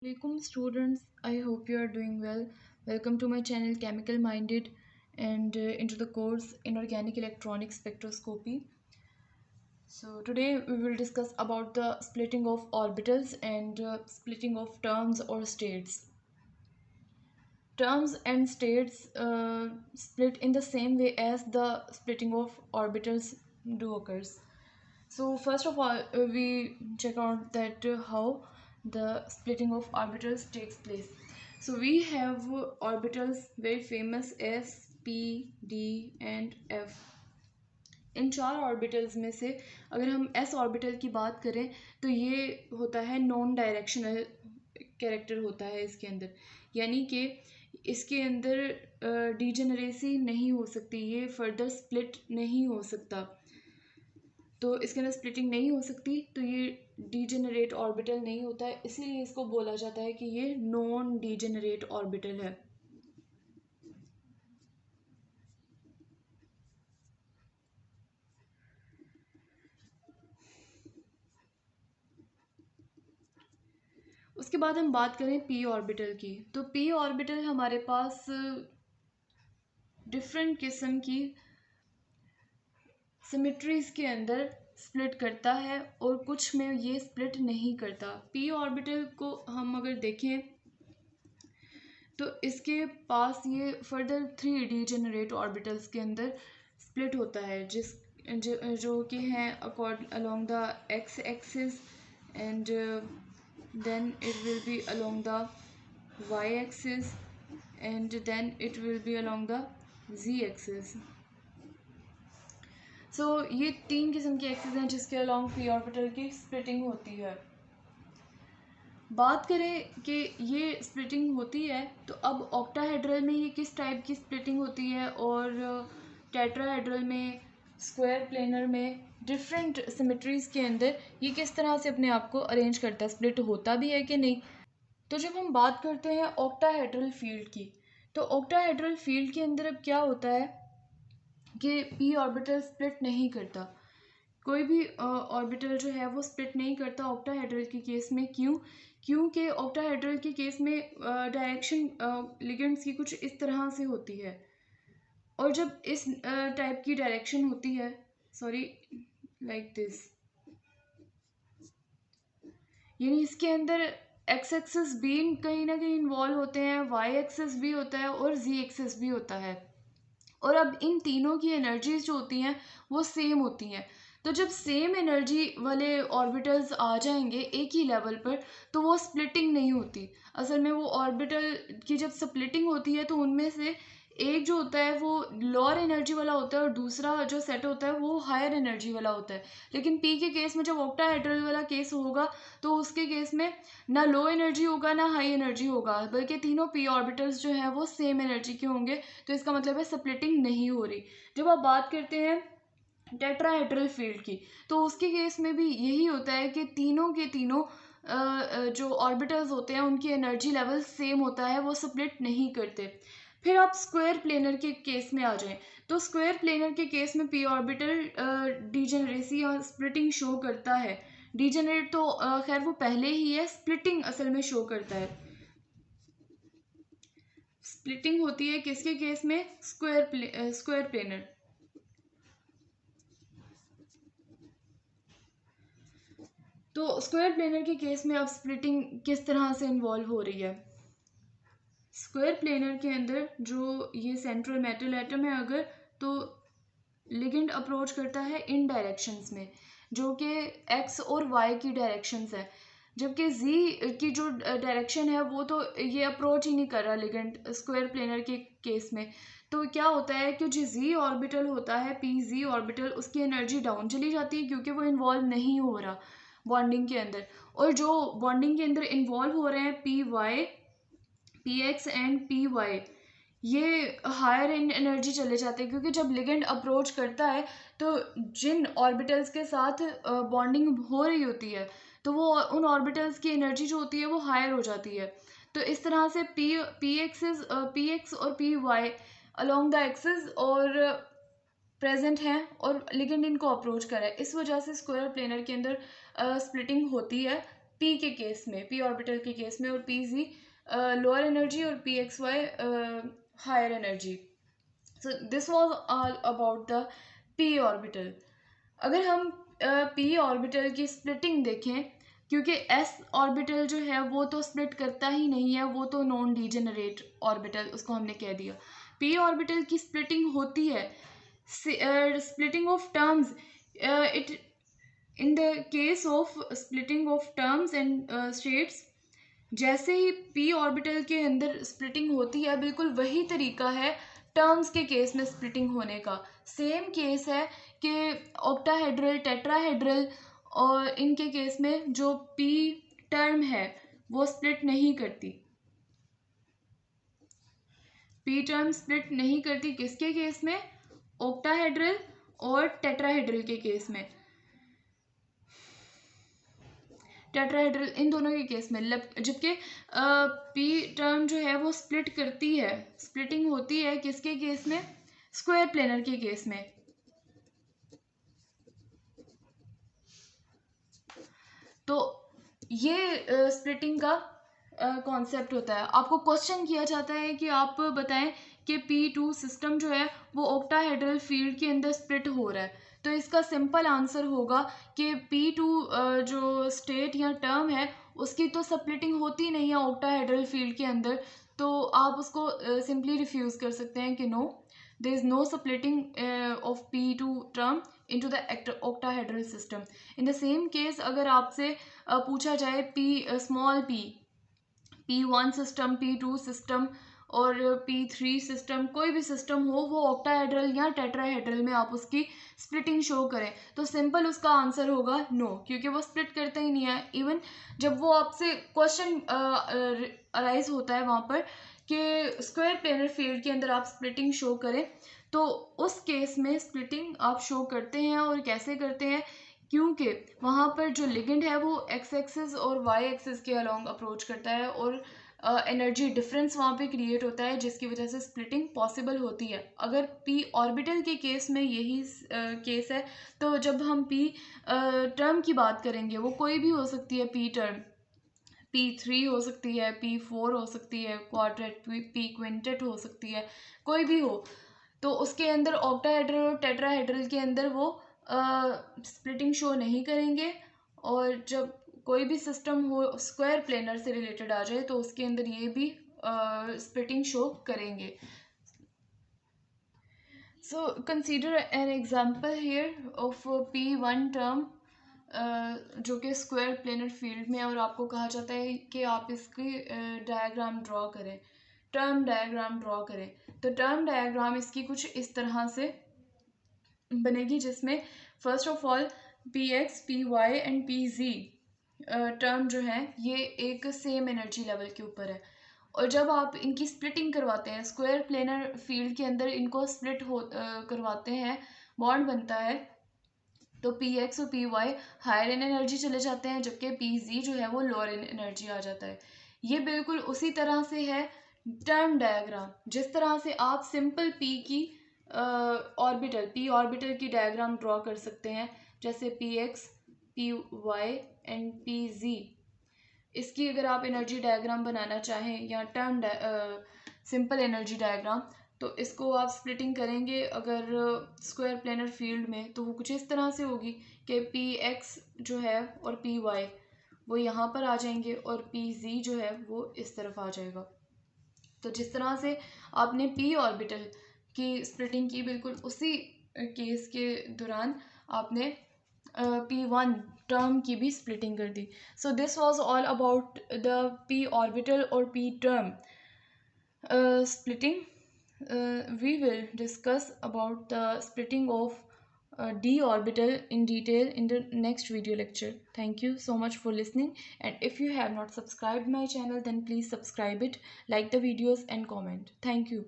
Welcome students, I hope you are doing well. Welcome to my channel Chemical Minded and into the course Inorganic Electronic Spectroscopy. So today we will discuss about the splitting of orbitals and splitting of terms or states. Terms and states split in the same way as the splitting of orbitals do occurs. So first of all, we check out that how the splitting of orbitals takes place. So we have orbitals very famous as p, d and f. इन चार orbitals में से अगर हम S orbital की बात करें तो ये होता है नॉन डायरेक्शनल कैरेक्टर होता है इसके अंदर, यानी कि इसके अंदर डीजेनरेसी नहीं हो सकती, ये फर्दर स्प्लिट नहीं हो सकता। तो इसके अंदर स्प्लिटिंग नहीं हो सकती, तो ये डीजेनरेट ऑर्बिटल नहीं होता है, इसीलिए इसको बोला जाता है कि ये नॉन डीजेनरेट ऑर्बिटल है। उसके बाद हम बात करें पी ऑर्बिटल की, तो पी ऑर्बिटल हमारे पास डिफरेंट किस्म की सिमेट्रीज के अंदर स्प्लिट करता है और कुछ में ये स्प्लिट नहीं करता। पी ऑर्बिटल को हम अगर देखें तो इसके पास ये फर्दर थ्री डीजेनरेट ऑर्बिटल्स के अंदर स्प्लिट होता है, जो कि हैं accord along the x axis and then it will be along the y axis and then it will be along the z axis. So ये तीन किस्म की एक्सिस हैं जिसके अलोंग पी ऑर्बिटल की स्प्लिटिंग होती है। बात करें कि ये स्प्लिटिंग होती है तो अब ऑक्टाहेड्रल में ये किस टाइप की स्प्लिटिंग होती है और टेट्राहेड्रल में, स्क्वायर प्लेनर में, डिफरेंट सिमेट्रीज के अंदर ये किस तरह से अपने आप को अरेंज करता है, स्प्लिट होता भी है कि नहीं। तो जब हम बात करते हैं ऑक्टाहेड्रल फील्ड की, तो ऑक्टाहेड्रल फील्ड के अंदर अब क्या होता है कि पी ऑर्बिटल स्प्लिट नहीं करता, कोई भी ऑर्बिटल जो है वो स्प्लिट नहीं करता ऑक्टाहेड्रल के केस में। क्योंकि ऑक्टाहेड्रल के केस में डायरेक्शन लिगेंड्स की कुछ इस तरह से होती है, और जब इस टाइप की डायरेक्शन होती है, सॉरी लाइक दिस, यानी इसके अंदर एक्स एक्सिस भी कहीं ना कहीं इन्वॉल्व होते हैं, वाई एक्सिस भी होता है और जी एक्सिस भी होता है, और अब इन तीनों की एनर्जीज जो होती हैं वो सेम होती हैं। तो जब सेम एनर्जी वाले ऑर्बिटल्स आ जाएंगे एक ही लेवल पर तो वो स्प्लिटिंग नहीं होती। असल में वो ऑर्बिटल की जब स्प्लिटिंग होती है तो उनमें से एक जो होता है वो लोअर एनर्जी वाला होता है और दूसरा जो सेट होता है वो हायर एनर्जी वाला होता है। लेकिन पी के केस में जब ऑक्टाहेड्रल वाला केस होगा तो उसके केस में ना लो एनर्जी होगा ना हाई एनर्जी होगा, बल्कि तीनों पी ऑर्बिटल्स जो है वो सेम एनर्जी के होंगे, तो इसका मतलब है स्प्लिटिंग नहीं हो रही। जब आप बात करते हैं टेट्राहेड्रल फील्ड की, तो उसके केस में भी यही होता है कि तीनों के तीनों जो ऑर्बिटल्स होते हैं उनकी एनर्जी लेवल सेम होता है, वो स्प्लिट नहीं करते। फिर आप स्क्वायर प्लेनर के केस में आ जाएं, तो स्क्वायर प्लेनर के केस में पी ऑर्बिटल डीजेनरेसी और स्प्लिटिंग शो करता है। डीजेनरेट तो खैर वो पहले ही है, स्प्लिटिंग असल में शो करता है। स्प्लिटिंग होती है किसके केस में? Square planar. तो स्क्वायर प्लेनर के केस में अब स्प्लिटिंग किस तरह से इन्वॉल्व हो रही है? स्क्वायर प्लेनर के अंदर जो ये सेंट्रल मेटल एटम है अगर, तो लिगेंड अप्रोच करता है इन डायरेक्शंस में, जो कि एक्स और वाई की डायरेक्शंस है, जबकि जी की जो डायरेक्शन है वो तो ये अप्रोच ही नहीं कर रहा लिगेंड स्क्वायर प्लेनर के केस में। तो क्या होता है कि जो जी ऑर्बिटल होता है, पी जी ऑर्बिटल, उसकी एनर्जी डाउन चली जाती है क्योंकि वो इन्वॉल्व नहीं हो रहा बॉन्डिंग के अंदर, और जो बॉन्डिंग के अंदर इन्वॉल्व हो रहे हैं P Y, P X and P Y, ये हायर इन एनर्जी चले जाते हैं, क्योंकि जब लिगेंड अप्रोच करता है तो जिन ऑर्बिटल्स के साथ बॉन्डिंग हो रही होती है तो वो उन ऑर्बिटल्स की एनर्जी जो होती है वो हायर हो जाती है। तो इस तरह से पी एक्स और P Y along the axis और प्रेजेंट हैं और लिगेंड इनको अप्रोच कर रहा है, इस वजह से स्क्वायर प्लेनर के अंदर स्प्लिटिंग होती है। p के केस में, p ऑर्बिटल के केस में, और p z लोअर एनर्जी और p x y higher energy. So this was all about the p orbital. अगर हम p ऑर्बिटल की स्प्लिटिंग देखें, क्योंकि s ऑर्बिटल जो है वो तो स्प्लिट करता ही नहीं है, वो तो नॉन डिजेनरेट ऑर्बिटल उसको हमने कह दिया. p ऑर्बिटल की स्प्लिटिंग होती है, splitting of terms, it in the case of splitting of terms and states, जैसे ही p ऑर्बिटल के अंदर स्प्लिटिंग होती है, बिल्कुल वही तरीका है टर्म्स के केस में स्प्लिटिंग होने का. सेम केस है कि ऑक्टाहेड्रल, टेट्राहेड्रल और इनके केस में जो p टर्म है वो स्प्लिट नहीं करती. p टर्म स्प्लिट नहीं करती किसके केस में? ऑक्टाहेड्रल और टेट्राहेड्रल के केस में. टेट्राहेड्रल इन दोनों के केस में, जबकि p टर्म जो है वो स्प्लिट करती है, स्प्लिटिंग होती है किसके केस में? स्क्वायर प्लेनर के केस में. तो ये स्प्लिटिंग का कॉन्सेप्ट होता है. आपको क्वेश्चन किया जाता है कि आप बताएं कि p2 सिस्टम जो है वो ऑक्टाहेड्रल फील्ड के अंदर स्प्लिट हो रहा है. तो इसका सिंपल आंसर होगा कि p2 जो स्टेट या टर्म है उसकी तो स्प्लिटिंग होती नहीं है ऑक्टाहेड्रल फील्ड के अंदर. तो आप उसको सिंपली रिफ्यूज़ कर सकते हैं कि no, there is no splitting of p2 term into the octahedral system. In the same case, अगर आपसे पूछा जाए small p1 system, p2 system और p3 सिस्टम, कोई भी सिस्टम हो वो ऑक्टाहेड्रल या टेट्राहेड्रल में आप उसकी स्प्लिटिंग शो करें, तो सिंपल उसका आंसर होगा नो, क्योंकि वो स्प्लिट करता ही नहीं है. इवन जब वो आपसे क्वेश्चन अराइज होता है वहाँ पर कि स्क्वायर प्लेनर फील्ड के अंदर आप स्प्लिटिंग शो करें, तो उस केस में स्प्लिटिंग आप शो करते हैं. और कैसे करते हैं? क्योंकि वहाँ पर जो लिगेंड है वो एक्स एक्सिस और वाई एक्सिस के अलोंग अप्रोच करता है और एनर्जी डिफरेंस वहाँ पे क्रिएट होता है, जिसकी वजह से स्प्लिटिंग पॉसिबल होती है. अगर p ऑर्बिटल के केस में यही केस है, तो जब हम p टर्म की बात करेंगे वो कोई भी हो सकती है. p टर्म p3 हो सकती है, p4 हो सकती है, क्वाड्रेट, p क्विंटेट हो सकती है, कोई भी हो. तो उसके अंदर ऑक्टाहेड्रल और टेट्राहेड्रल के अंदर वो स्प्लिटिंग शो नहीं करेंगे. और जब कोई भी सिस्टम हो स्क्वायर प्लेनर से रिलेटेड आ जाए तो उसके अंदर ये भी स्प्लिटिंग शो करेंगे. So consider an example here of p1 term जो कि स्क्वायर प्लेनर फील्ड में है, और आपको कहा जाता है कि आप इसकी डायग्राम ड्रॉ करें, टर्म डायग्राम ड्रॉ करें. तो टर्म डायग्राम इसकी कुछ इस तरह से बनेगी, जिसमें first of all P X, P Y and P Z term जो है ये एक सेम एनर्जी लेवल के ऊपर है. और जब आप इनकी स्प्लिटिंग करवाते हैं स्क्वायर प्लेनर फील्ड के अंदर, इनको स्प्लिट करवाते हैं, बॉन्ड बनता है, तो पी एक्स और P Y higher in energy चले जाते हैं, जबकि पी जी जो है वो लोअर इन एनर्जी आ जाता है. ये बिल्कुल उसी तरह से है टर्म डायग्राम, जिस तरह से आप सिंपल पी की पी ऑर्बिटल की डायग्राम ड्रॉ कर सकते हैं, जैसे P X, P Y and P Z. इसकी अगर आप एनर्जी डायग्राम बनाना चाहें या टर्म सिंपल एनर्जी डायग्राम, तो इसको आप स्प्लिटिंग करेंगे अगर स्क्वायर प्लेनर फील्ड में, तो वो कुछ इस तरह से होगी कि पी एक्स जो है और पी वाई वो यहाँ पर आ जाएंगे और पी जी जो है वो इस तरफ आ जाएगा. तो जिस तरह से आपने पी ऑर्बिटल की स्प्लिटिंग की, बिल्कुल उसी केस के दौरान आपने p1 टर्म की भी स्प्लिटिंग कर दी. So this was all about the p orbital और p term splitting. We will discuss about the splitting of d orbital in detail in the next video lecture. Thank you so much for listening, and if you have not subscribed my channel, then please subscribe it, like the videos and comment. Thank you.